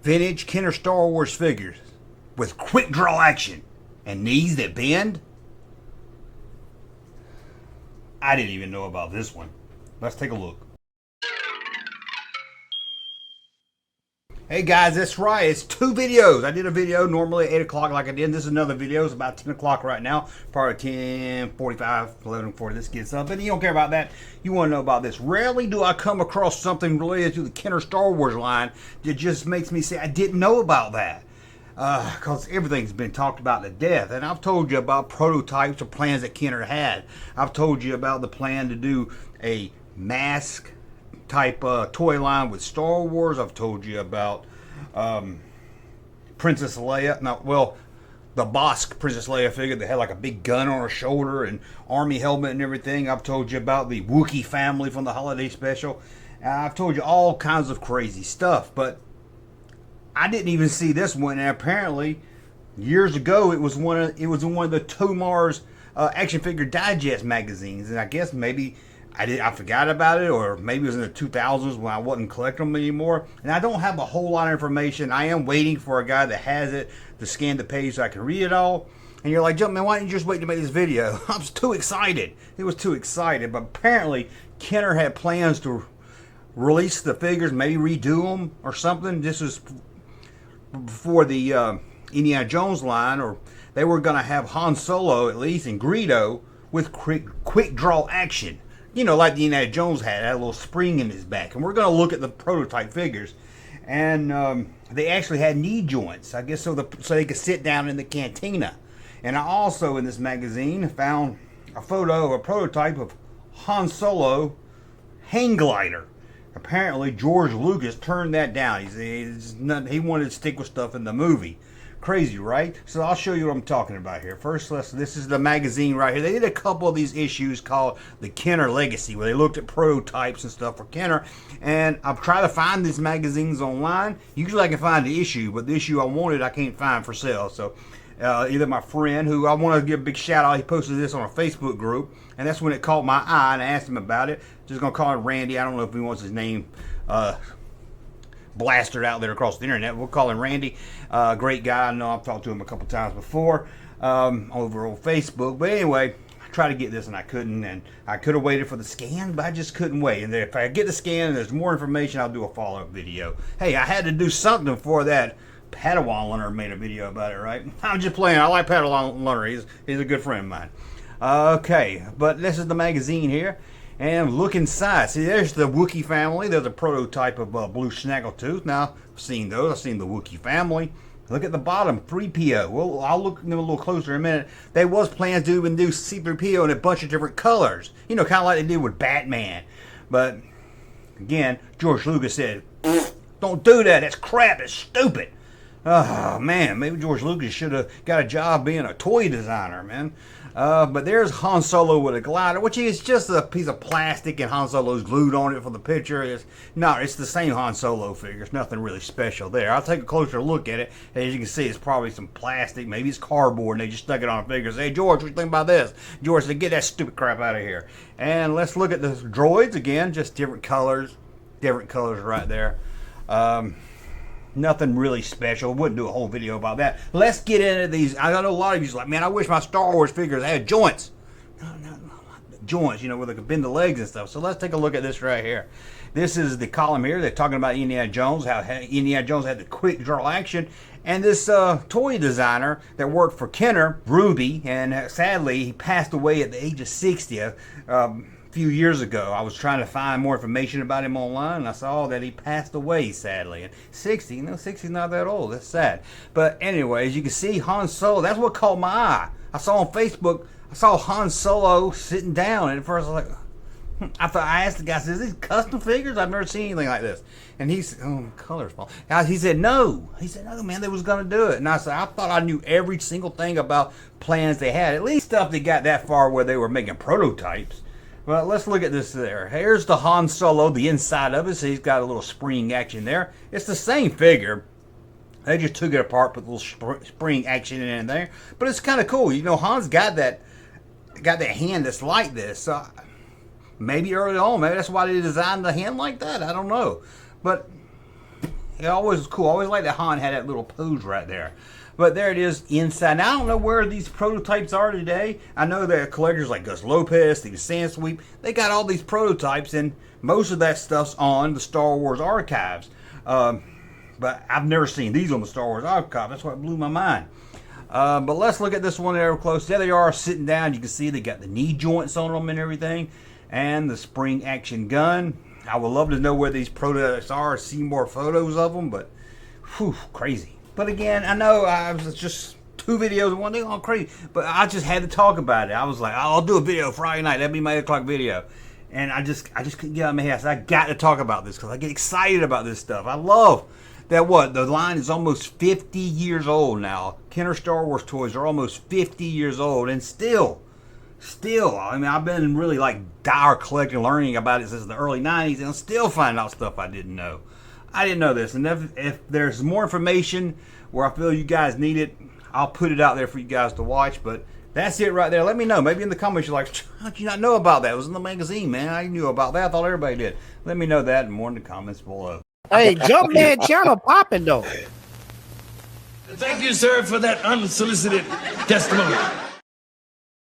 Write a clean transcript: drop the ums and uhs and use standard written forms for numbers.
vintage Kenner Star Wars figures with quick draw action and knees that bend. I didn't even know about this one. Let's take a look. Hey guys, that's right. It's 2 videos. I did a video normally at 8 o'clock like I did. This is another video. It's about 10 o'clock right now. Probably 10:45, 11:40 this gets up. But you don't care about that. You want to know about this. Rarely do I come across something related to the Kenner Star Wars line that just makes me say I didn't know about that. Because everything's been talked about to death. And I've told you about prototypes or plans that Kenner had. I've told you about the plan to do a mask type toy line with Star Wars. I've told you about Princess Leia. The Bosk Princess Leia figure that had like a big gun on her shoulder and army helmet and everything. I've told you about the Wookiee family from the holiday special. I've told you all kinds of crazy stuff, but I didn't even see this one. And apparently, years ago, it was one of the Tomar's Action Figure Digest magazines, and I guess maybe I forgot about it, or maybe it was in the 2000s when I wasn't collecting them anymore. And I don't have a whole lot of information. I am waiting for a guy that has it to scan the page so I can read it all. And you're like, Junkman, why didn't you just wait to make this video? I was too excited. It was too excited. But apparently, Kenner had plans to release the figures, maybe redo them or something. This was before the Indiana Jones line, or they were going to have Han Solo at least and Greedo with quick draw action. You know, like the Indiana Jones had a little spring in his back. And we're going to look at the prototype figures. And they actually had knee joints, I guess, so they could sit down in the cantina. And I also, in this magazine, found a photo of a prototype of Han Solo hang glider. Apparently, George Lucas turned that down. He wanted to stick with stuff in the movie. Crazy, right? So I'll show you what I'm talking about here. First, this is the magazine right here. They did a couple of these issues called the Kenner Legacy, where they looked at prototypes and stuff for Kenner. And I've tried to find these magazines online. Usually I can find the issue, but the issue I wanted I can't find for sale. So either my friend, who I want to give a big shout out, he posted this on a Facebook group, and that's when it caught my eye, and I asked him about it. Just gonna call him Randy. I don't know if he wants his name blasted out there across the internet. We'll call him Randy. Great guy. I know I've talked to him a couple times before over on Facebook. But anyway, I tried to get this and I couldn't, and I could have waited for the scan, but I just couldn't wait. And if I get the scan and there's more information, I'll do a follow-up video. Hey, I had to do something for that. Padawan Lunner made a video about it, right? I'm just playing. I like Padawan Lunner. He's a good friend of mine. Okay, but this is the magazine here. And look inside. See, there's the Wookiee family. There's a prototype of Blue Snaggletooth. Now, I've seen those. I've seen the Wookiee family. Look at the bottom, 3PO. Well, I'll look at them a little closer in a minute. There was plans to even do C-3PO in a bunch of different colors. You know, kind of like they did with Batman. But, again, George Lucas said, don't do that. That's crap. It's stupid. Oh, man, maybe George Lucas should have got a job being a toy designer, man. But there's Han Solo with a glider, which is just a piece of plastic, and Han Solo's glued on it for the picture. It's the same Han Solo figure. It's nothing really special there. I'll take a closer look at it. As you can see, it's probably some plastic. Maybe it's cardboard, and they just stuck it on a figure. Say, hey, George, what do you think about this? George said, get that stupid crap out of here. And let's look at the droids again. Just different colors right there. Nothing really special. Wouldn't do a whole video about that. Let's get into these. I know a lot of you are like, man, I wish my Star Wars figures had joints. No, joints, you know, where they could bend the legs and stuff. So let's take a look at this right here. This is the column here. They're talking about Indiana Jones, how Indiana Jones had the quick draw action. And this toy designer that worked for Kenner, Ruby, and sadly, he passed away at the age of 60. Few years ago. I was trying to find more information about him online, and I saw that he passed away, sadly. And 60, you know, 60 is not that old. That's sad. But anyways, you can see Han Solo. That's what caught my eye. I saw on Facebook, I saw Han Solo sitting down, and at first I was like, I asked the guy, is these custom figures? I've never seen anything like this. And he said, oh, color's small. He said, no. He said, no, man, they was going to do it. And I said, I thought I knew every single thing about plans they had. At least stuff they got that far where they were making prototypes. Well, let's look at this there. Here's the Han Solo, the inside of it. So he's got a little spring action there. It's the same figure. They just took it apart, put a little spring action in there. But it's kind of cool. You know, Han's got that hand that's like this. So maybe early on, maybe that's why they designed the hand like that. I don't know. But It always was cool. I always liked that Han had that little pose right there. But there it is inside. Now, I don't know where these prototypes are today. I know that collectors like Gus Lopez, Steve Sansweep, they got all these prototypes, and most of that stuff's on the Star Wars archives. But I've never seen these on the Star Wars archive. That's what blew my mind. But let's look at this one there close. There they are sitting down. You can see they got the knee joints on them and everything, and the spring action gun. I would love to know where these prototypes are, see more photos of them, but whew, crazy. But again, I know I was just 2 videos and one thing all crazy, but I just had to talk about it. I was like, I'll do a video Friday night. That'd be my 8 o'clock video. And I just couldn't get out of my head. So I got to talk about this because I get excited about this stuff. I love that the line is almost 50 years old now. Kenner Star Wars toys are almost 50 years old, and still, I mean, I've been really like dire collecting, learning about it since the early 90s, and I'm still finding out stuff I didn't know. I didn't know this, and if there's more information where I feel you guys need it, I'll put it out there for you guys to watch. But that's it right there. Let me know. Maybe in the comments you're like, how did you not know about that? It was in the magazine, man. I knew about that. I thought everybody did. Let me know that and more in the comments below. Hey, Junkman channel popping though. Thank you, sir, for that unsolicited testimony.